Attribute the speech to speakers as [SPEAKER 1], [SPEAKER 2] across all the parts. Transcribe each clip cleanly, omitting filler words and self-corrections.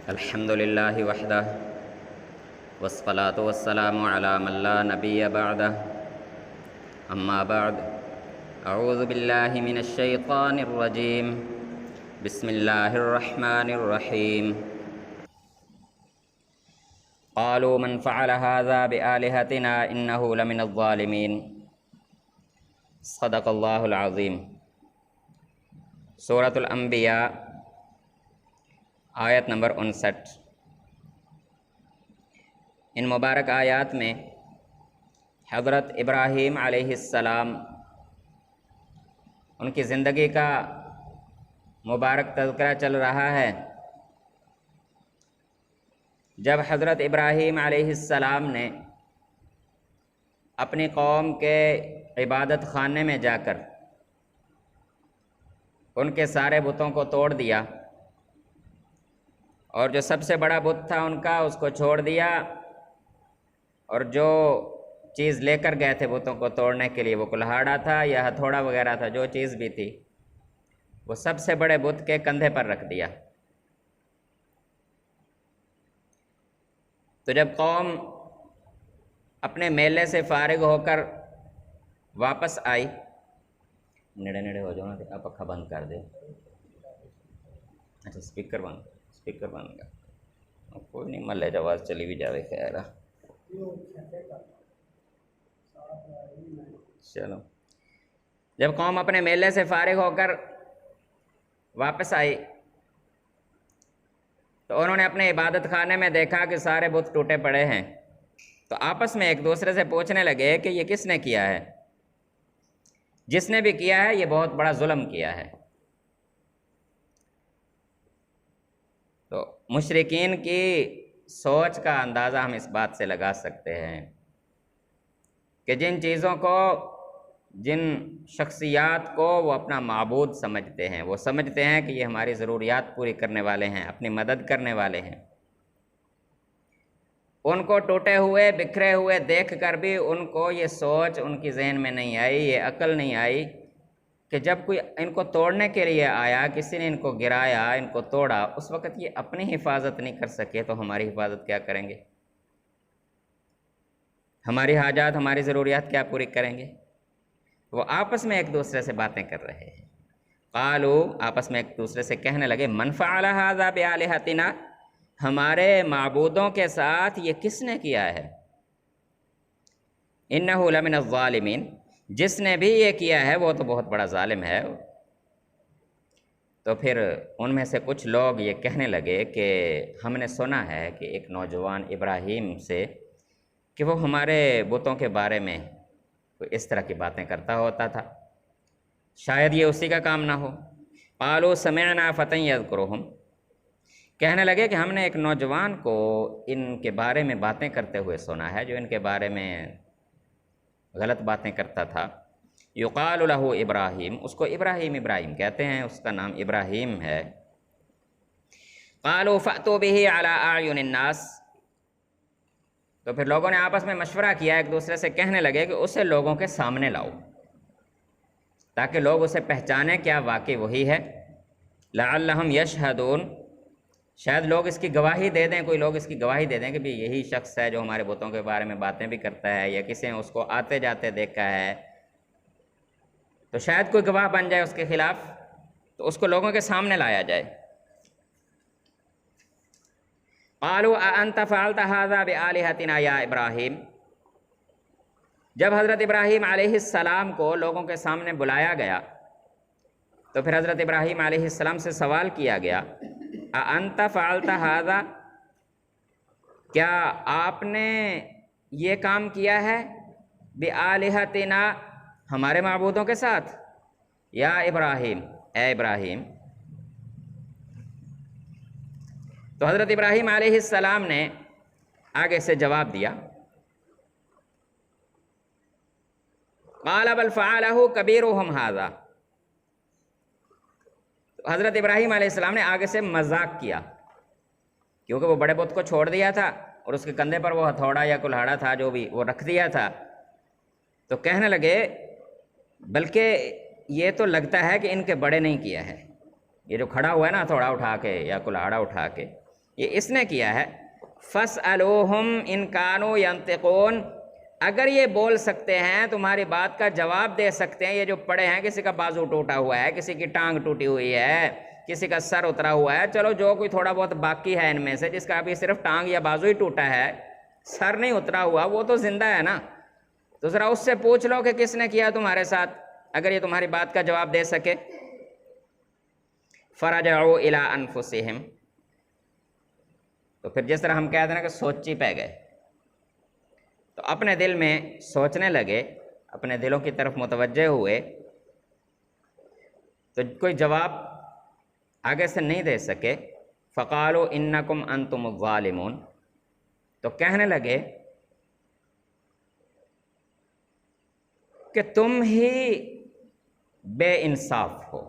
[SPEAKER 1] الحمد للہ وحدہ والصلاة والسلام علی من لا نبی بعدہ اما بعد اعوذ باللہ من الشیطان الرجیم بسم اللہ الرحمن الرحیم قالوا من فعل هذا بآلہتنا انہ لمن الظالمین صدق اللہ العظیم۔ سورۃ الانبیاء آیت نمبر 59۔ ان مبارک آیات میں حضرت ابراہیم علیہ السلام ان کی زندگی کا مبارک تذکرہ چل رہا ہے، جب حضرت ابراہیم علیہ السلام نے اپنی قوم کے عبادت خانے میں جا کر ان کے سارے بتوں کو توڑ دیا، اور جو سب سے بڑا بت تھا ان کا اس کو چھوڑ دیا، اور جو چیز لے کر گئے تھے بتوں کو توڑنے کے لیے، وہ کلہاڑا تھا یا ہتھوڑا وغیرہ تھا، جو چیز بھی تھی وہ سب سے بڑے بت کے کندھے پر رکھ دیا۔ تو جب قوم اپنے میلے سے فارغ ہو کر واپس آئی، نیڑے نیڑے ہو جاؤ نا، آپ پنکھا بند کر دیں، اچھا اسپیکر بند کر، کوئی نہیں ملے جواز چلی بھی جاوے، خیر چلو۔ جب قوم اپنے میلے سے فارغ ہو کر واپس آئی تو انہوں نے اپنے عبادت خانے میں دیکھا کہ سارے بت ٹوٹے پڑے ہیں، تو آپس میں ایک دوسرے سے پوچھنے لگے کہ یہ کس نے کیا ہے؟ جس نے بھی کیا ہے یہ بہت بڑا ظلم کیا ہے۔ تو مشرکین کی سوچ کا اندازہ ہم اس بات سے لگا سکتے ہیں کہ جن چیزوں کو، جن شخصیات کو وہ اپنا معبود سمجھتے ہیں، وہ سمجھتے ہیں کہ یہ ہماری ضروریات پوری کرنے والے ہیں، اپنی مدد کرنے والے ہیں، ان کو ٹوٹے ہوئے بکھرے ہوئے دیکھ کر بھی ان کو یہ سوچ ان کی ذہن میں نہیں آئی، یہ عقل نہیں آئی کہ جب کوئی ان کو توڑنے کے لیے آیا، کسی نے ان کو گرایا، ان کو توڑا، اس وقت یہ اپنی حفاظت نہیں کر سکے تو ہماری حفاظت کیا کریں گے؟ ہماری حاجات، ہماری ضروریات کیا پوری کریں گے؟ وہ آپس میں ایک دوسرے سے باتیں کر رہے ہیں۔ قالو، آپس میں ایک دوسرے سے کہنے لگے، من فعل ھذا بآلہتنا، ہمارے معبودوں کے ساتھ یہ کس نے کیا ہے؟ انہ لمن الظالمین، جس نے بھی یہ کیا ہے وہ تو بہت بڑا ظالم ہے۔ تو پھر ان میں سے کچھ لوگ یہ کہنے لگے کہ ہم نے سنا ہے کہ ایک نوجوان ابراہیم سے کہ وہ ہمارے بتوں کے بارے میں کوئی اس طرح کی باتیں کرتا ہوتا تھا، شاید یہ اسی کا کام نہ ہو۔ قالوا سمعنا فتى يذكرهم، کہنے لگے کہ ہم نے ایک نوجوان کو ان کے بارے میں باتیں کرتے ہوئے سنا ہے، جو ان کے بارے میں غلط باتیں کرتا تھا۔ یقال له ابراہیم، اس کو ابراہیم کہتے ہیں، اس کا نام ابراہیم ہے۔ قالوا فأتوا به على اعین الناس، تو پھر لوگوں نے آپس میں مشورہ کیا، ایک دوسرے سے کہنے لگے کہ اسے لوگوں کے سامنے لاؤ تاکہ لوگ اسے پہچانیں کیا واقعی وہی ہے۔ لعلہم یشہدون، شاید لوگ اس کی گواہی دے دیں، کوئی لوگ اس کی گواہی دے دیں کہ بھی یہی شخص ہے جو ہمارے بتوں کے بارے میں باتیں بھی کرتا ہے، یا کسی نے اس کو آتے جاتے دیکھا ہے، تو شاید کوئی گواہ بن جائے اس کے خلاف، تو اس کو لوگوں کے سامنے لایا جائے۔ قالوا اانت فعلت هذا بآلہتنا یا ابراہیم، جب حضرت ابراہیم علیہ السلام کو لوگوں کے سامنے بلایا گیا تو پھر حضرت ابراہیم علیہ السلام سے سوال کیا گیا، اانت فعلت هذا، کیا آپ نے یہ کام کیا ہے بآلہتنا، ہمارے معبودوں کے ساتھ، یا ابراہیم، اے ابراہیم؟ تو حضرت ابراہیم علیہ السلام نے آگے سے جواب دیا، قال بل فعلہ کبیرہم ھذا، حضرت ابراہیم علیہ السلام نے آگے سے مذاق کیا، کیونکہ وہ بڑے بت کو چھوڑ دیا تھا اور اس کے کندھے پر وہ ہتھوڑا یا کلہاڑا تھا جو بھی وہ رکھ دیا تھا، تو کہنے لگے بلکہ یہ تو لگتا ہے کہ ان کے بڑے نہیں کیا ہے، یہ جو کھڑا ہوا ہے نا تھوڑا اٹھا کے یا کلاڑا اٹھا کے، یہ اس نے کیا ہے، فَاسْأَلُوهُمْ إِنْ كَانُوا يَنْطِقُونَ، اگر یہ بول سکتے ہیں تمہاری بات کا جواب دے سکتے ہیں، یہ جو پڑے ہیں، کسی کا بازو ٹوٹا ہوا ہے، کسی کی ٹانگ ٹوٹی ہوئی ہے، کسی کا سر اترا ہوا ہے، چلو جو کوئی تھوڑا بہت باقی ہے ان میں سے، جس کا ابھی صرف ٹانگ یا بازو ہی ٹوٹا ہے، سر نہیں اترا ہوا، وہ تو زندہ ہے نا، تو ذرا اس سے پوچھ لو کہ کس نے کیا تمہارے ساتھ، اگر یہ تمہاری بات کا جواب دے سکے۔ فَرَجَعُوا إِلَىٰ أَنفُسِهِمْ، تو پھر جس طرح ہم کہتے ہیں کہ سوچی پہ گئے، تو اپنے دل میں سوچنے لگے، اپنے دلوں کی طرف متوجہ ہوئے، تو کوئی جواب آگے سے نہیں دے سکے۔ فَقَالُوا إِنَّكُمْ أَنْتُمُ الظَّالِمُونَ، تو کہنے لگے کہ تم ہی بے انصاف ہو۔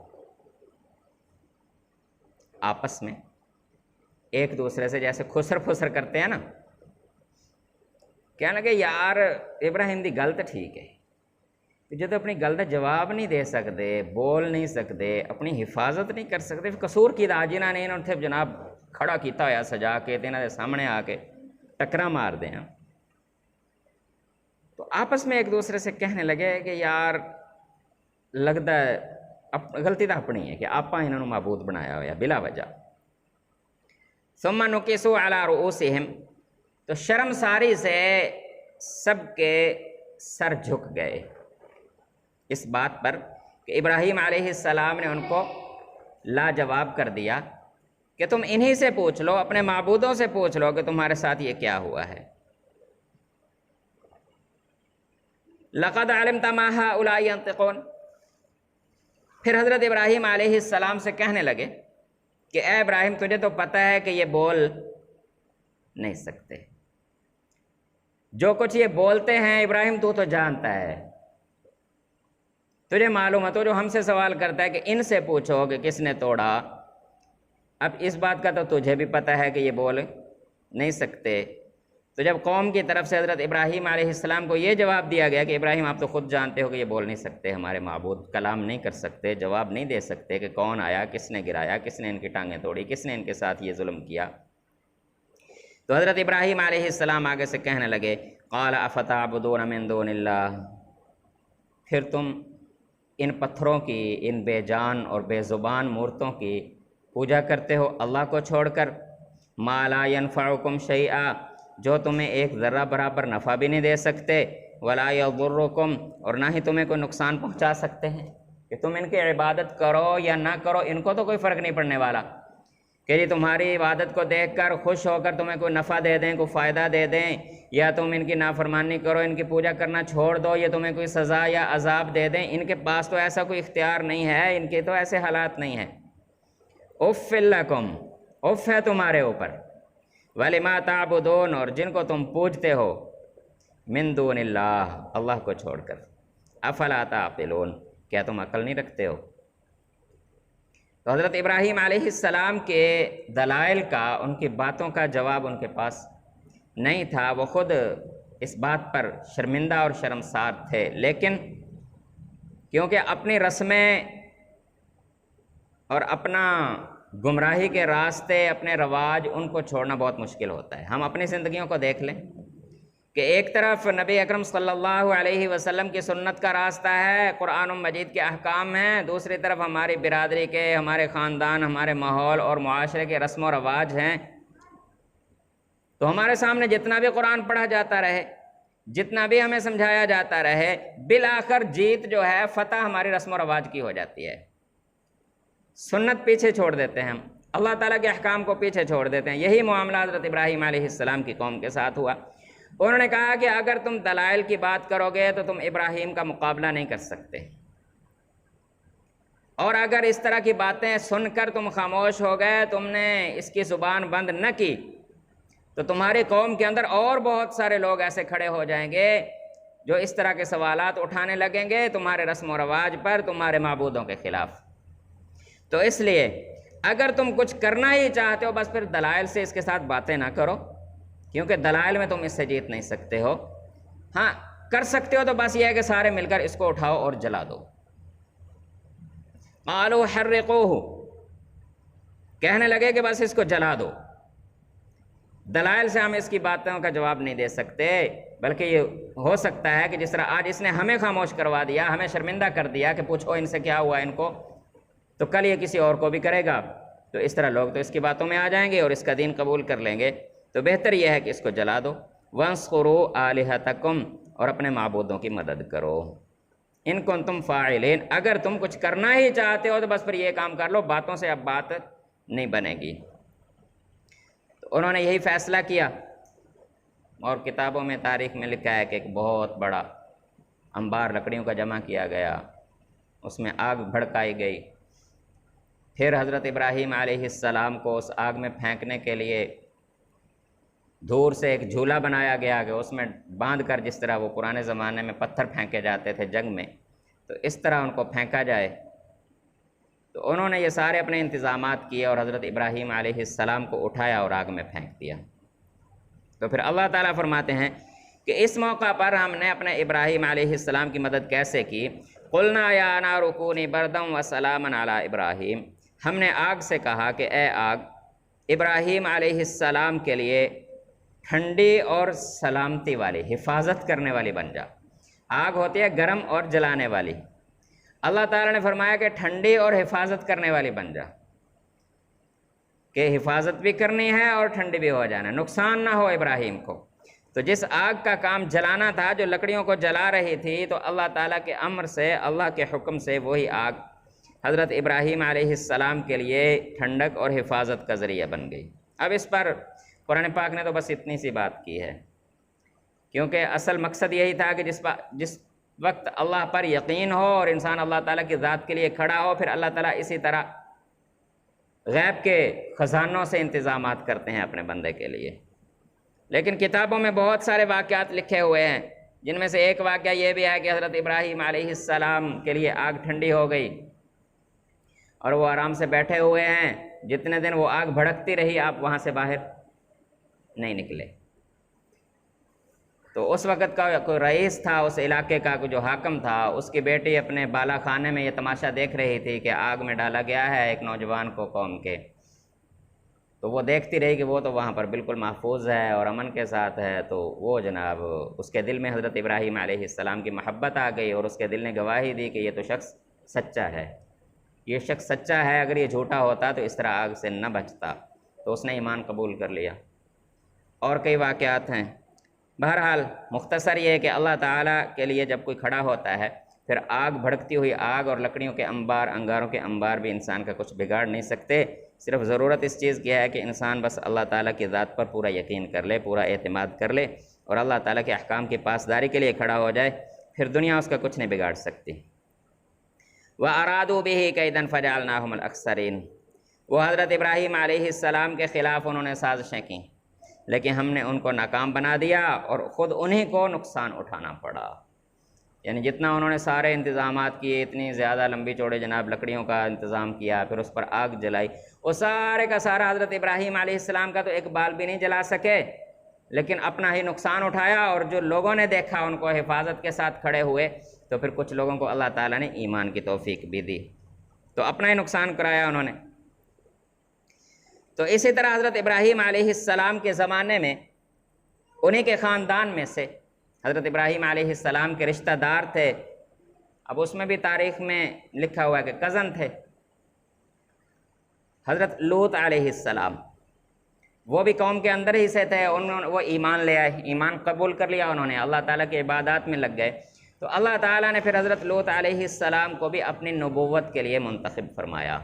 [SPEAKER 1] آپس میں ایک دوسرے سے جیسے خسر پھسر کرتے ہیں نا، کہنے لگے یار ابراہیم دی گل تو ٹھیک ہے، جب اپنی گل کا جواب نہیں دے سکتے، بول نہیں سکتے، اپنی حفاظت نہیں کر سکتے، قصور کی دا جنہاں نے انہوں نے جناب کھڑا کیتا ہوا سجا کے انہوں نے سامنے آ کے ٹکرا مار دیں، تو آپس میں ایک دوسرے سے کہنے لگے کہ یار لگتا ہے غلطی تو اپنی ہے کہ آپ انہوں نے معبود بنایا ہوا بلا وجہ۔ ثم نکسوا علی رؤوسہم، تو شرم ساری سے سب کے سر جھک گئے اس بات پر کہ ابراہیم علیہ السلام نے ان کو لاجواب کر دیا کہ تم انہی سے پوچھ لو، اپنے معبودوں سے پوچھ لو کہ تمہارے ساتھ یہ کیا ہوا ہے۔ لقد علمت ما هؤلاء ينطقون، پھر حضرت ابراہیم علیہ السلام سے کہنے لگے کہ اے ابراہیم تجھے تو پتہ ہے کہ یہ بول نہیں سکتے، جو کچھ یہ بولتے ہیں ابراہیم تو جانتا ہے، تجھے معلوم ہے، تو جو ہم سے سوال کرتا ہے کہ ان سے پوچھو کہ کس نے توڑا، اب اس بات کا تو تجھے بھی پتہ ہے کہ یہ بول نہیں سکتے۔ تو جب قوم کی طرف سے حضرت ابراہیم علیہ السلام کو یہ جواب دیا گیا کہ ابراہیم آپ تو خود جانتے ہو کہ یہ بول نہیں سکتے، ہمارے معبود کلام نہیں کر سکتے، جواب نہیں دے سکتے کہ کون آیا، کس نے گرایا، کس نے ان کی ٹانگیں توڑی، کس نے ان کے ساتھ یہ ظلم کیا، تو حضرت ابراہیم علیہ السلام آگے سے کہنے لگے قال افتعبدون من دون اللہ، پھر تم ان پتھروں کی، ان بے جان اور بے زبان مورتوں کی پوجا کرتے ہو اللہ کو چھوڑ کر، ما لا ينفعکم شیئا، جو تمہیں ایک ذرہ برابر نفع بھی نہیں دے سکتے، ولا یضرکم، اور نہ ہی تمہیں کوئی نقصان پہنچا سکتے ہیں، کہ تم ان کی عبادت کرو یا نہ کرو ان کو تو کوئی فرق نہیں پڑنے والا، کہ جی تمہاری عبادت کو دیکھ کر خوش ہو کر تمہیں کوئی نفع دے دیں، کوئی فائدہ دے دیں، یا تم ان کی نافرمانی کرو، ان کی پوجا کرنا چھوڑ دو، یا تمہیں کوئی سزا یا عذاب دے دیں، ان کے پاس تو ایسا کوئی اختیار نہیں ہے، ان کے تو ایسے حالات نہیں ہیں۔ اف لکم، اف ہے تمہارے اوپر، وَلِمَا تَعْبُدُونَ، اور جن کو تم پوجتے ہو، من دون اللہ، اللہ کو چھوڑ کر، افلا تعقلون، کیا تم عقل نہیں رکھتے ہو؟ تو حضرت ابراہیم علیہ السلام کے دلائل کا، ان کی باتوں کا جواب ان کے پاس نہیں تھا، وہ خود اس بات پر شرمندہ اور شرمسار تھے، لیکن کیونکہ اپنی رسمیں اور اپنا گمراہی کے راستے، اپنے رواج، ان کو چھوڑنا بہت مشکل ہوتا ہے۔ ہم اپنی زندگیوں کو دیکھ لیں کہ ایک طرف نبی اکرم صلی اللہ علیہ وسلم کی سنت کا راستہ ہے، قرآن مجید کے احکام ہیں، دوسری طرف ہماری برادری کے، ہمارے خاندان، ہمارے ماحول اور معاشرے کے رسم و رواج ہیں، تو ہمارے سامنے جتنا بھی قرآن پڑھا جاتا رہے، جتنا بھی ہمیں سمجھایا جاتا رہے، بالآخر جیت جو ہے، فتح ہماری رسم و رواج کی ہو جاتی ہے۔ سنت پیچھے چھوڑ دیتے ہیں ہم، اللہ تعالیٰ کے احکام کو پیچھے چھوڑ دیتے ہیں۔ یہی معاملہ حضرت ابراہیم علیہ السلام کی قوم کے ساتھ ہوا۔ انہوں نے کہا کہ اگر تم دلائل کی بات کرو گے تو تم ابراہیم کا مقابلہ نہیں کر سکتے، اور اگر اس طرح کی باتیں سن کر تم خاموش ہو گئے، تم نے اس کی زبان بند نہ کی، تو تمہاری قوم کے اندر اور بہت سارے لوگ ایسے کھڑے ہو جائیں گے جو اس طرح کے سوالات اٹھانے لگیں گے تمہارے رسم و رواج پر، تمہارے معبودوں کے خلاف۔ تو اس لیے اگر تم کچھ کرنا ہی چاہتے ہو، بس پھر دلائل سے اس کے ساتھ باتیں نہ کرو، کیونکہ دلائل میں تم اس سے جیت نہیں سکتے ہو۔ ہاں کر سکتے ہو تو بس یہ ہے کہ سارے مل کر اس کو اٹھاؤ اور جلا دو۔ قالوا حرقوہ، کہنے لگے کہ بس اس کو جلا دو۔ دلائل سے ہم اس کی باتوں کا جواب نہیں دے سکتے، بلکہ یہ ہو سکتا ہے کہ جس طرح آج اس نے ہمیں خاموش کروا دیا، ہمیں شرمندہ کر دیا کہ پوچھو ان سے کیا ہوا ان کو، تو کل یہ کسی اور کو بھی کرے گا، تو اس طرح لوگ تو اس کی باتوں میں آ جائیں گے اور اس کا دین قبول کر لیں گے۔ تو بہتر یہ ہے کہ اس کو جلا دو۔ وَانصُرُوا آلِهَتَكُمْ، اور اپنے معبودوں کی مدد کرو۔ ان کنتم فاعلین، اگر تم کچھ کرنا ہی چاہتے ہو تو بس پھر یہ کام کر لو، باتوں سے اب بات نہیں بنے گی۔ تو انہوں نے یہی فیصلہ کیا، اور کتابوں میں تاریخ میں لکھا ہے کہ ایک بہت بڑا انبار لکڑیوں کا جمع کیا گیا، اس میں آگ بھڑکائی گئی، پھر حضرت ابراہیم علیہ السلام کو اس آگ میں پھینکنے کے لیے دور سے ایک جھولا بنایا گیا کہ اس میں باندھ کر، جس طرح وہ پرانے زمانے میں پتھر پھینکے جاتے تھے جنگ میں، تو اس طرح ان کو پھینکا جائے۔ تو انہوں نے یہ سارے اپنے انتظامات کیے اور حضرت ابراہیم علیہ السلام کو اٹھایا اور آگ میں پھینک دیا۔ تو پھر اللہ تعالیٰ فرماتے ہیں کہ اس موقع پر ہم نے اپنے ابراہیم علیہ السلام کی مدد کیسے کی؟ قُلْنَا يَا نَارُ كُونِي بَرْدًا وَسَلَامًا عَلَىٰ ابراہیم، ہم نے آگ سے کہا کہ اے آگ، ابراہیم علیہ السلام کے لیے ٹھنڈی اور سلامتی والی، حفاظت کرنے والی بن جا۔ آگ ہوتی ہے گرم اور جلانے والی، اللہ تعالیٰ نے فرمایا کہ ٹھنڈی اور حفاظت کرنے والی بن جا، کہ حفاظت بھی کرنی ہے اور ٹھنڈی بھی ہو جانا، نقصان نہ ہو ابراہیم کو۔ تو جس آگ کا کام جلانا تھا، جو لکڑیوں کو جلا رہی تھی، تو اللہ تعالیٰ کے امر سے، اللہ کے حکم سے وہی آگ حضرت ابراہیم علیہ السلام کے لیے ٹھنڈک اور حفاظت کا ذریعہ بن گئی۔ اب اس پر قرآن پاک نے تو بس اتنی سی بات کی ہے، کیونکہ اصل مقصد یہی تھا کہ جس وقت اللہ پر یقین ہو اور انسان اللہ تعالیٰ کی ذات کے لیے کھڑا ہو، پھر اللہ تعالیٰ اسی طرح غیب کے خزانوں سے انتظامات کرتے ہیں اپنے بندے کے لیے۔ لیکن کتابوں میں بہت سارے واقعات لکھے ہوئے ہیں، جن میں سے ایک واقعہ یہ بھی ہے کہ حضرت ابراہیم علیہ السلام کے لیے آگ ٹھنڈی ہو گئی اور وہ آرام سے بیٹھے ہوئے ہیں، جتنے دن وہ آگ بھڑکتی رہی آپ وہاں سے باہر نہیں نکلے۔ تو اس وقت کا کوئی رئیس تھا اس علاقے کا، جو حاکم تھا، اس کی بیٹی اپنے بالا خانے میں یہ تماشا دیکھ رہی تھی کہ آگ میں ڈالا گیا ہے ایک نوجوان کو قوم کے۔ تو وہ دیکھتی رہی کہ وہ تو وہاں پر بالکل محفوظ ہے اور امن کے ساتھ ہے، تو وہ جناب اس کے دل میں حضرت ابراہیم علیہ السلام کی محبت آ گئی اور اس کے دل نے گواہی دی کہ یہ تو شخص سچا ہے، یہ شخص سچا ہے، اگر یہ جھوٹا ہوتا تو اس طرح آگ سے نہ بچتا۔ تو اس نے ایمان قبول کر لیا۔ اور کئی واقعات ہیں۔ بہرحال مختصر یہ ہے کہ اللہ تعالیٰ کے لیے جب کوئی کھڑا ہوتا ہے، پھر آگ، بھڑکتی ہوئی آگ اور لکڑیوں کے انبار، انگاروں کے انبار بھی انسان کا کچھ بگاڑ نہیں سکتے۔ صرف ضرورت اس چیز کی ہے کہ انسان بس اللہ تعالیٰ کی ذات پر پورا یقین کر لے، پورا اعتماد کر لے اور اللہ تعالیٰ کے احکام کی پاسداری کے لیے کھڑا ہو جائے، پھر دنیا اس کا کچھ نہیں بگاڑ سکتی۔ وَأَرَادُوا بِهِ كَيْدًا فَجَعَلْنَاهُمُ الْأَخْسَرِينَ، وہ حضرت ابراہیم علیہ السلام کے خلاف انہوں نے سازشیں کیں، لیکن ہم نے ان کو ناکام بنا دیا اور خود انہی کو نقصان اٹھانا پڑا۔ یعنی جتنا انہوں نے سارے انتظامات کیے، اتنی زیادہ لمبی چوڑے جناب لکڑیوں کا انتظام کیا، پھر اس پر آگ جلائی، وہ سارے کا سارا حضرت ابراہیم علیہ السلام کا تو ایک بال بھی نہیں جلا سکے، لیکن اپنا ہی نقصان اٹھایا۔ اور جو لوگوں نے دیکھا ان کو حفاظت کے ساتھ کھڑے ہوئے، تو پھر کچھ لوگوں کو اللہ تعالیٰ نے ایمان کی توفیق بھی دی، تو اپنا ہی نقصان کرایا انہوں نے۔ تو اسی طرح حضرت ابراہیم علیہ السلام کے زمانے میں انہی کے خاندان میں سے حضرت ابراہیم علیہ السلام کے رشتہ دار تھے، اب اس میں بھی تاریخ میں لکھا ہوا ہے کہ کزن تھے، حضرت لوط علیہ السلام، وہ بھی قوم کے اندر ہی سے تھے، وہ ایمان لے آئے، ایمان قبول کر لیا انہوں نے، اللہ تعالیٰ کی عبادات میں لگ گئے۔ تو اللہ تعالیٰ نے پھر حضرت لوط علیہ السلام کو بھی اپنی نبوت کے لیے منتخب فرمایا۔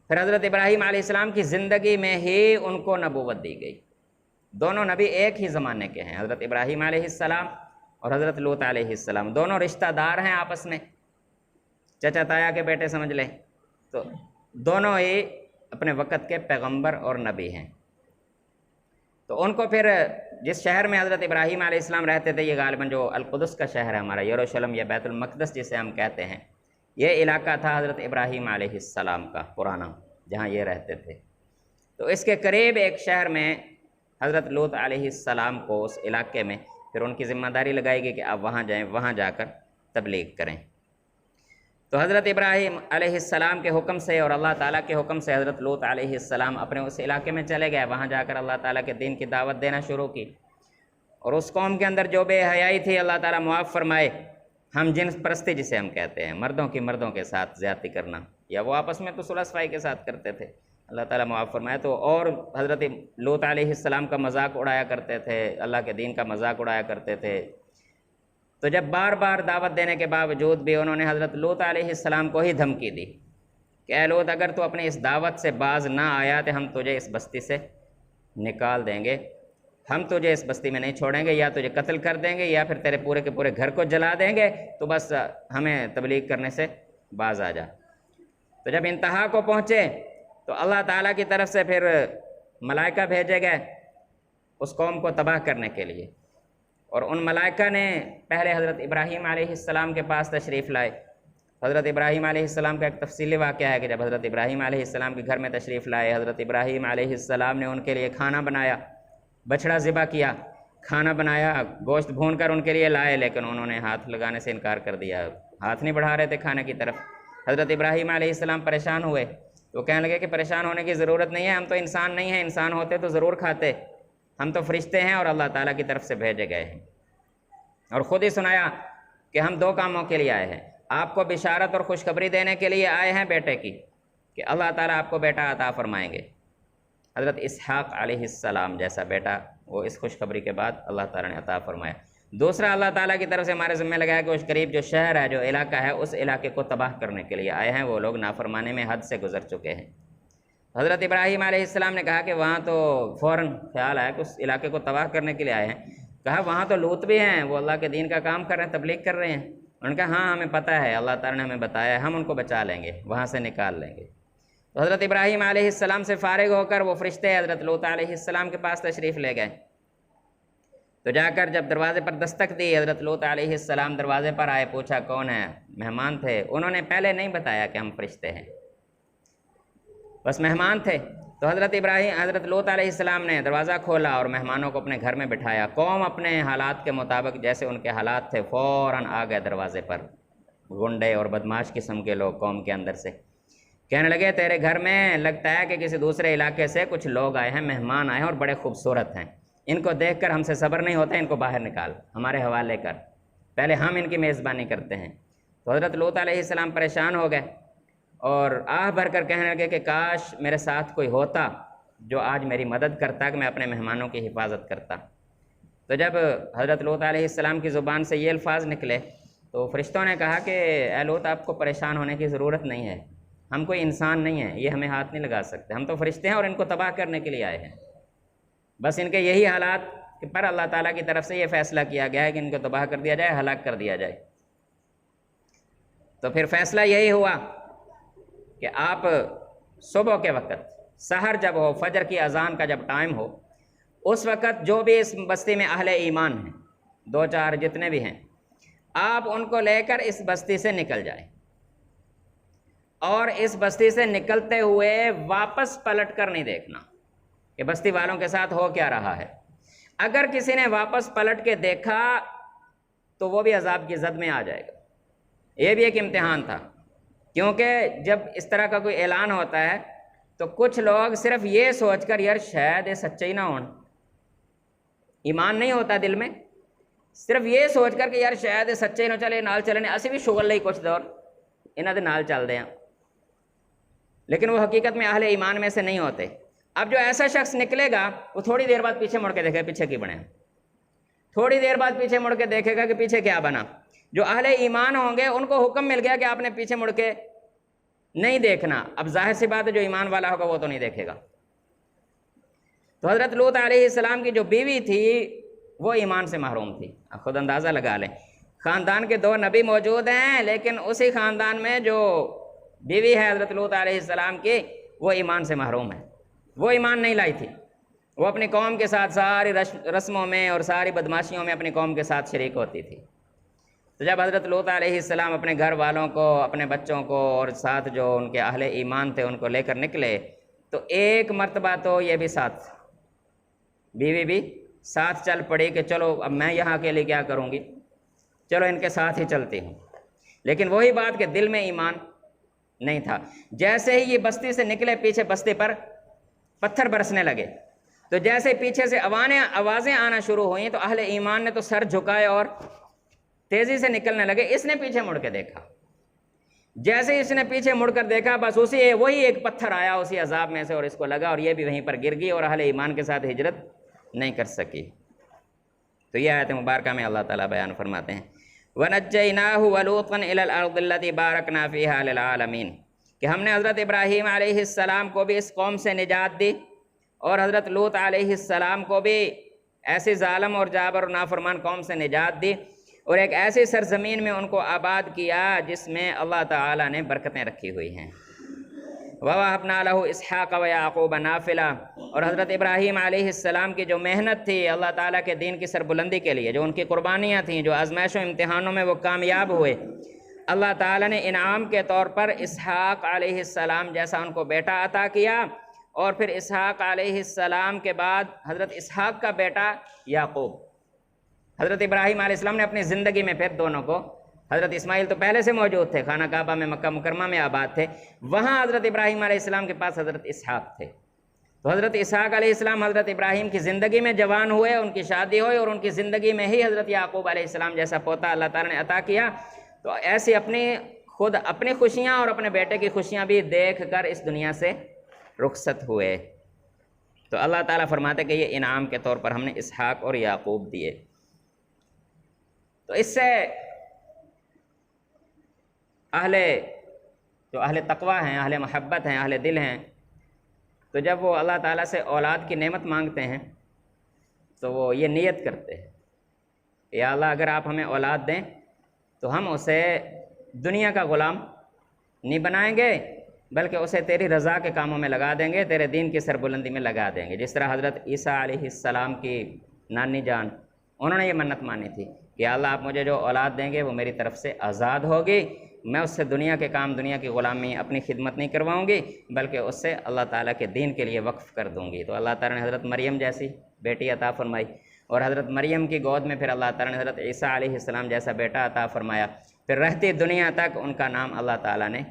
[SPEAKER 1] پھر حضرت ابراہیم علیہ السلام کی زندگی میں ہی ان کو نبوت دی گئی۔ دونوں نبی ایک ہی زمانے کے ہیں، حضرت ابراہیم علیہ السلام اور حضرت لوط علیہ السلام، دونوں رشتہ دار ہیں آپس میں، چچا تایا کے بیٹے سمجھ لیں، تو دونوں ہی اپنے وقت کے پیغمبر اور نبی ہیں۔ تو ان کو پھر جس شہر میں حضرت ابراہیم علیہ السلام رہتے تھے، یہ غالباً جو القدس کا شہر ہے ہمارا، یروشلم یا بیت المقدس جسے ہم کہتے ہیں، یہ علاقہ تھا حضرت ابراہیم علیہ السلام کا پرانا، جہاں یہ رہتے تھے۔ تو اس کے قریب ایک شہر میں حضرت لوط علیہ السلام کو اس علاقے میں پھر ان کی ذمہ داری لگائی گئی کہ آپ وہاں جائیں، وہاں جا کر تبلیغ کریں۔ تو حضرت ابراہیم علیہ السلام کے حکم سے اور اللہ تعالیٰ کے حکم سے حضرت لوط علیہ السلام اپنے اس علاقے میں چلے گئے، وہاں جا کر اللہ تعالیٰ کے دین کی دعوت دینا شروع کی، اور اس قوم کے اندر جو بے حیائی تھی اللہ تعالیٰ معاف فرمائے، ہم جنس پرستی جسے ہم کہتے ہیں، مردوں کی مردوں کے ساتھ زیادتی کرنا، یا وہ آپس میں تو صلح صفائی کے ساتھ کرتے تھے، اللہ تعالیٰ معاف فرمائے، تو اور حضرت لوط علیہ السلام کا مذاق اڑایا کرتے تھے، اللہ کے دین کا مذاق اڑایا کرتے تھے۔ تو جب بار بار دعوت دینے کے باوجود بھی انہوں نے حضرت لوط علیہ السلام کو ہی دھمکی دی کہ اے لوط، اگر تو اپنی اس دعوت سے باز نہ آیا تو ہم تجھے اس بستی سے نکال دیں گے، ہم تجھے اس بستی میں نہیں چھوڑیں گے، یا تجھے قتل کر دیں گے یا پھر تیرے پورے کے پورے گھر کو جلا دیں گے، تو بس ہمیں تبلیغ کرنے سے باز آ جا۔ تو جب انتہا کو پہنچے تو اللہ تعالیٰ کی طرف سے پھر ملائکہ بھیجے گئے اس قوم کو تباہ کرنے کے لیے، اور ان ملائکہ نے پہلے حضرت ابراہیم علیہ السلام کے پاس تشریف لائے۔ حضرت ابراہیم علیہ السلام کا ایک تفصیلی واقعہ ہے کہ جب حضرت ابراہیم علیہ السلام کے گھر میں تشریف لائے، حضرت ابراہیم علیہ السلام نے ان کے لیے کھانا بنایا، بچڑا ذبح کیا، کھانا بنایا، گوشت بھون کر ان کے لیے لائے، لیکن انہوں نے ہاتھ لگانے سے انکار کر دیا، ہاتھ نہیں بڑھا رہے تھے کھانے کی طرف۔ حضرت ابراہیم علیہ السلام پریشان ہوئے، تو کہنے لگے کہ پریشان ہونے کی ضرورت نہیں ہے، ہم تو انسان نہیں ہیں، انسان ہوتے تو ضرور کھاتے، ہم تو فرشتے ہیں اور اللہ تعالیٰ کی طرف سے بھیجے گئے ہیں۔ اور خود ہی سنایا کہ ہم دو کاموں کے لیے آئے ہیں، آپ کو بشارت اور خوشخبری دینے کے لیے آئے ہیں بیٹے کی، کہ اللہ تعالیٰ آپ کو بیٹا عطا فرمائیں گے، حضرت اسحاق علیہ السلام جیسا بیٹا وہ اس خوشخبری کے بعد اللہ تعالیٰ نے عطا فرمایا۔ دوسرا، اللہ تعالیٰ کی طرف سے ہمارے ذمہ لگایا کہ اس قریب جو شہر ہے، جو علاقہ ہے، اس علاقے کو تباہ کرنے کے لیے آئے ہیں، وہ لوگ نافرمانی میں حد سے گزر چکے ہیں۔ حضرت ابراہیم علیہ السلام نے کہا کہ وہاں تو فوراً خیال آیا کہ اس علاقے کو تباہ کرنے کے لیے آئے ہیں، کہا وہاں تو لوط بھی ہیں، وہ اللہ کے دین کا کام کر رہے ہیں، تبلیغ کر رہے ہیں۔ انہوں نے کہا ہاں ہمیں پتہ ہے، اللہ تعالیٰ نے ہمیں بتایا ہے، ہم ان کو بچا لیں گے، وہاں سے نکال لیں گے۔ تو حضرت ابراہیم علیہ السلام سے فارغ ہو کر وہ فرشتے حضرت لوط علیہ السلام کے پاس تشریف لے گئے، تو جا کر جب دروازے پر دستک دی، حضرت لوط علیہ السلام دروازے پر آئے، پوچھا کون ہے، مہمان تھے، انہوں نے پہلے نہیں بتایا کہ ہم فرشتے ہیں، بس مہمان تھے۔ تو حضرت لوط علیہ السلام نے دروازہ کھولا اور مہمانوں کو اپنے گھر میں بٹھایا، قوم اپنے حالات کے مطابق جیسے ان کے حالات تھے فوراً آ گئے دروازے پر، گنڈے اور بدماش قسم کے لوگ قوم کے اندر سے، کہنے لگے تیرے گھر میں لگتا ہے کہ کسی دوسرے علاقے سے کچھ لوگ آئے ہیں، مہمان آئے ہیں اور بڑے خوبصورت ہیں، ان کو دیکھ کر ہم سے صبر نہیں ہوتا، ان کو باہر نکال، ہمارے حوالے کر، پہلے ہم ان کی میزبانی کرتے ہیں۔ تو حضرت لوط علیہ السلام پریشان ہو گئے اور آہ بھر کر کہنے لگے کہ کاش میرے ساتھ کوئی ہوتا جو آج میری مدد کرتا کہ میں اپنے مہمانوں کی حفاظت کرتا۔ تو جب حضرت لوط علیہ السلام کی زبان سے یہ الفاظ نکلے تو فرشتوں نے کہا کہ اے لوط، آپ کو پریشان ہونے کی ضرورت نہیں ہے، ہم کوئی انسان نہیں ہیں، یہ ہمیں ہاتھ نہیں لگا سکتے، ہم تو فرشتے ہیں اور ان کو تباہ کرنے کے لیے آئے ہیں، بس ان کے یہی حالات پر اللہ تعالیٰ کی طرف سے یہ فیصلہ کیا گیا ہے کہ ان کو تباہ کر دیا جائے، ہلاک کر دیا جائے۔ تو پھر فیصلہ یہی ہوا کہ آپ صبح کے وقت، سحر جب ہو، فجر کی اذان کا جب ٹائم ہو، اس وقت جو بھی اس بستی میں اہل ایمان ہیں، دو چار جتنے بھی ہیں، آپ ان کو لے کر اس بستی سے نکل جائیں، اور اس بستی سے نکلتے ہوئے واپس پلٹ کر نہیں دیکھنا کہ بستی والوں کے ساتھ ہو کیا رہا ہے۔ اگر کسی نے واپس پلٹ کے دیکھا تو وہ بھی عذاب کی زد میں آ جائے گا۔ یہ بھی ایک امتحان تھا، کیونکہ جب اس طرح کا کوئی اعلان ہوتا ہے تو کچھ لوگ صرف یہ سوچ کر یار شاید یہ سچے ہی نہ ہون، ایمان نہیں ہوتا دل میں، صرف یہ سوچ کر کہ یار شاید یہ سچے ہی نہ چلے، نال چلنے اسی بھی شغل لئی کچھ دور انہاں دے نال چل دے ہیں، لیکن وہ حقیقت میں اہل ایمان میں سے نہیں ہوتے۔ اب جو ایسا شخص نکلے گا وہ تھوڑی دیر بعد پیچھے مڑ کے دیکھے پیچھے کی بنے، تھوڑی دیر بعد پیچھے مڑ کے دیکھے گا کہ پیچھے کیا بنا۔ جو اہل ایمان ہوں گے ان کو حکم مل گیا کہ آپ نے پیچھے مڑ کے نہیں دیکھنا، اب ظاہر سی بات ہے جو ایمان والا ہوگا وہ تو نہیں دیکھے گا۔ تو حضرت لوط علیہ السلام کی جو بیوی تھی وہ ایمان سے محروم تھی، اب خود اندازہ لگا لیں، خاندان کے دو نبی موجود ہیں لیکن اسی خاندان میں جو بیوی ہے حضرت لوط علیہ السلام کی وہ ایمان سے محروم ہے، وہ ایمان نہیں لائی تھی، وہ اپنی قوم کے ساتھ ساری رسموں میں اور ساری بدماشیوں میں اپنی قوم کے ساتھ شریک ہوتی تھی۔ تو جب حضرت لوط علیہ السلام اپنے گھر والوں کو، اپنے بچوں کو اور ساتھ جو ان کے اہل ایمان تھے ان کو لے کر نکلے تو ایک مرتبہ تو یہ بھی ساتھ، بیوی بھی ساتھ چل پڑی کہ چلو اب میں یہاں کے لیے کیا کروں گی، چلو ان کے ساتھ ہی چلتی ہوں۔ لیکن وہی بات کہ دل میں ایمان نہیں تھا۔ جیسے ہی یہ بستی سے نکلے پیچھے بستی پر پتھر برسنے لگے، تو جیسے پیچھے سے آوازیں آنا شروع ہوئیں تو اہل ایمان نے تو سر جھکائے اور تیزی سے نکلنے لگے۔ اس نے پیچھے مڑ کے دیکھا، جیسے اس نے پیچھے مڑ کر دیکھا بس وہی ایک پتھر آیا اسی عذاب میں سے اور اس کو لگا، اور یہ بھی وہیں پر گر گئی اور اہل ایمان کے ساتھ ہجرت نہیں کر سکی۔ تو یہ آیت مبارکہ میں اللہ تعالیٰ بیان فرماتے ہیں وَنَجَّيْنَاهُ وَلُوطًا إِلَى الْأَرْضِ الَّتِي بَارَكْنَا فِيهَا لِلْعَالَمِينَ، کہ ہم نے حضرت ابراہیم علیہ السلام کو بھی اس قوم سے نجات دی اور حضرت لوط علیہ السلام کو بھی ایسی ظالم اور جابر اور نافرمان قوم سے نجات دی، اور ایک ایسی سرزمین میں ان کو آباد کیا جس میں اللہ تعالیٰ نے برکتیں رکھی ہوئی ہیں۔ وَوَهَبْنَا لَهُ إِسْحَاقَ وَيَعْقُوبَ نَافِلًا، اور حضرت ابراہیم علیہ السلام کی جو محنت تھی اللہ تعالیٰ کے دین کی سربلندی کے لیے، جو ان کی قربانیاں تھیں، جو آزمائش و امتحانوں میں وہ کامیاب ہوئے، اللہ تعالیٰ نے انعام کے طور پر اسحاق علیہ السلام جیسا ان کو بیٹا عطا کیا، اور پھر اسحاق علیہ السلام کے بعد حضرت اسحاق کا بیٹا یعقوب۔ حضرت ابراہیم علیہ السلام نے اپنی زندگی میں پھر دونوں کو، حضرت اسماعیل تو پہلے سے موجود تھے، خانہ کعبہ میں مکہ مکرمہ میں آباد تھے، وہاں حضرت ابراہیم علیہ السلام کے پاس حضرت اسحاق تھے۔ تو حضرت اسحاق علیہ السلام حضرت ابراہیم کی زندگی میں جوان ہوئے، ان کی شادی ہوئی، اور ان کی زندگی میں ہی حضرت یعقوب علیہ السلام جیسا پوتا اللہ تعالیٰ نے عطا کیا۔ تو ایسی اپنی خوشیاں اور اپنے بیٹے کی خوشیاں بھی دیکھ کر اس دنیا سے رخصت ہوئے۔ تو اللہ تعالیٰ فرماتے کہ یہ انعام کے طور پر ہم نے اسحاق اور یعقوب دیے۔ تو اس سے اہل تقویٰ ہیں، اہل محبت ہیں، اہل دل ہیں، تو جب وہ اللہ تعالیٰ سے اولاد کی نعمت مانگتے ہیں تو وہ یہ نیت کرتے ہیں، یا اللہ اگر آپ ہمیں اولاد دیں تو ہم اسے دنیا کا غلام نہیں بنائیں گے، بلکہ اسے تیری رضا کے کاموں میں لگا دیں گے، تیرے دین کی سربلندی میں لگا دیں گے۔ جس طرح حضرت عیسیٰ علیہ السلام کی نانی جان، انہوں نے یہ منت مانی تھی کہ اللہ آپ مجھے جو اولاد دیں گے وہ میری طرف سے آزاد ہوگی، میں اس سے دنیا کے کام، دنیا کی غلامی، اپنی خدمت نہیں کرواؤں گی، بلکہ اس سے اللہ تعالیٰ کے دین کے لیے وقف کر دوں گی۔ تو اللہ تعالیٰ نے حضرت مریم جیسی بیٹی عطا فرمائی، اور حضرت مریم کی گود میں پھر اللہ تعالیٰ نے حضرت عیسیٰ علیہ السلام جیسا بیٹا عطا فرمایا۔ پھر رہتی دنیا تک ان کا نام اللہ تعالیٰ نے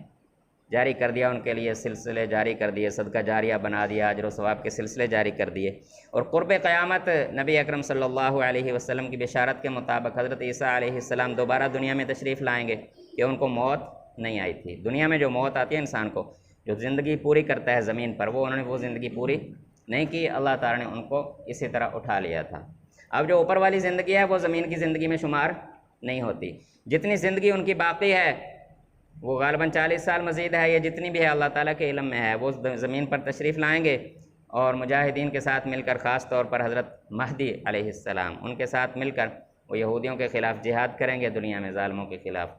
[SPEAKER 1] جاری کر دیا، ان کے لیے سلسلے جاری کر دیے، صدقہ جاریہ بنا دیا، اجر و ثواب کے سلسلے جاری کر دیے۔ اور قرب قیامت نبی اکرم صلی اللہ علیہ وسلم کی بشارت کے مطابق حضرت عیسیٰ علیہ السلام دوبارہ دنیا میں تشریف لائیں گے، کہ ان کو موت نہیں آئی تھی۔ دنیا میں جو موت آتی ہے انسان کو، جو زندگی پوری کرتا ہے زمین پر، انہوں نے وہ زندگی پوری نہیں کی، اللہ تعالیٰ نے ان کو اسی طرح اٹھا لیا تھا۔ اب جو اوپر والی زندگی ہے وہ زمین کی زندگی میں شمار نہیں ہوتی۔ جتنی زندگی ان کی باقی ہے وہ غالباً 40 سال مزید ہے، یہ جتنی بھی ہے اللہ تعالیٰ کے علم میں ہے، وہ زمین پر تشریف لائیں گے، اور مجاہدین کے ساتھ مل کر، خاص طور پر حضرت مہدی علیہ السلام، ان کے ساتھ مل کر وہ یہودیوں کے خلاف جہاد کریں گے، دنیا میں ظالموں کے خلاف،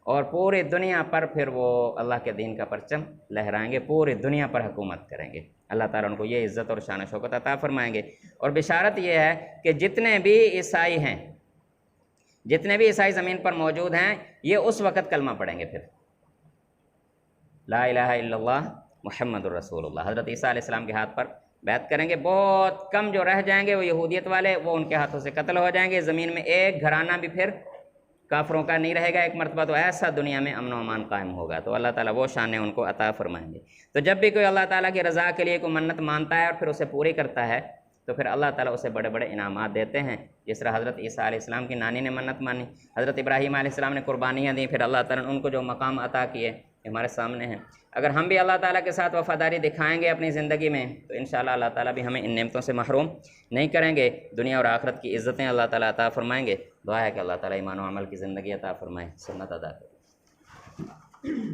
[SPEAKER 1] اور پوری دنیا پر پھر وہ اللہ کے دین کا پرچم لہرائیں گے، پوری دنیا پر حکومت کریں گے۔ اللہ تعالیٰ ان کو یہ عزت اور شان و شوکت عطا فرمائیں گے۔ اور بشارت یہ ہے کہ جتنے بھی عیسائی ہیں، جتنے بھی عیسائی زمین پر موجود ہیں، یہ اس وقت کلمہ پڑھیں گے، پھر لا الہ الا اللہ محمد الرسول اللہ، حضرت عیسیٰ علیہ السلام کے ہاتھ پر بیعت کریں گے۔ بہت کم جو رہ جائیں گے وہ یہودیت والے، وہ ان کے ہاتھوں سے قتل ہو جائیں گے۔ زمین میں ایک گھرانہ بھی پھر کافروں کا نہیں رہے گا ایک مرتبہ، تو ایسا دنیا میں امن و امان قائم ہوگا۔ تو اللہ تعالیٰ وہ شانیں ان کو عطا فرمائیں گے۔ تو جب بھی کوئی اللہ تعالیٰ کی رضا کے لیے کوئی منت مانتا ہے اور پھر اسے پوری کرتا ہے، تو پھر اللہ تعالیٰ اسے بڑے بڑے انعامات دیتے ہیں۔ جس طرح حضرت عیسیٰ علیہ السلام کی نانی نے منت مانی، حضرت ابراہیم علیہ السلام نے قربانیاں دیں، پھر اللہ تعالیٰ نے ان کو جو مقام عطا کیے ہمارے سامنے ہیں۔ اگر ہم بھی اللہ تعالیٰ کے ساتھ وفاداری دکھائیں گے اپنی زندگی میں، تو انشاءاللہ اللہ تعالیٰ بھی ہمیں ان نعمتوں سے محروم نہیں کریں گے۔ دنیا اور آخرت کی عزتیں اللہ تعالیٰ عطا فرمائیں گے۔ دعا ہے کہ اللہ تعالیٰ ایمان و عمل کی زندگی عطا فرمائے، سنت ادا کرے۔